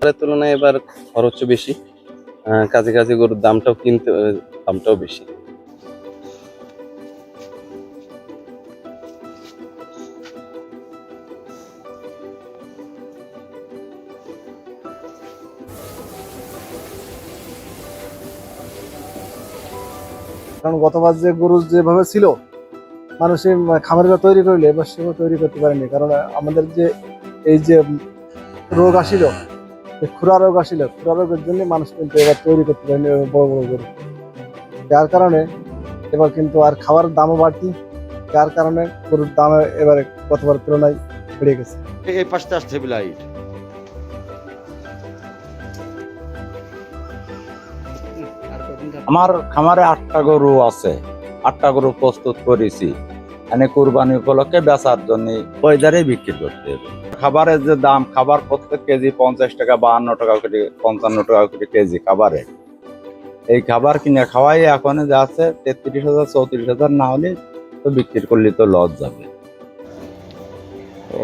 এর তুলনায় এবার খরচও বেশি, কাছাকাছি কাছাকাছি গরুর দামটাও বেশি। কারণ গতবার যে গরু যেভাবে ছিল মানুষের খামারিরা তৈরি করলে এবার সেভাবে তৈরি করতে পারেনি। কারণ আমাদের যে এই যে রোগ আসিল, খুরা রোগ আসিল, খুরা রোগের জন্য মানুষ কিন্তু এবার তৈরি করতে পারেনি বড় বড় গরু। যার কারণে এবার কিন্তু আর খাবার দামও বাড়তি, যার কারণে গরুর দাম এবারে গতবার তুলনায় বেড়ে গেছে। এই পাশটা আসছে লাইট আমার খামারে 8টা গরু আছে, 8টা গরু প্রস্তুত করেছি মানে কুরবানি উপলক্ষে বেচার জন্য বাজারে বিক্রি করতে হবে। খাবারের যে দাম, খাবার প্রত্যেক কেজি 50 টাকা, 52 টাকা করে, 55 টাকা করে কেজি খাবারের। এই খাবার কিনে খাওয়াই এখন যা আছে 33,000 34,000, না হলে তো বিক্রি করলে তো লস যাবে। ও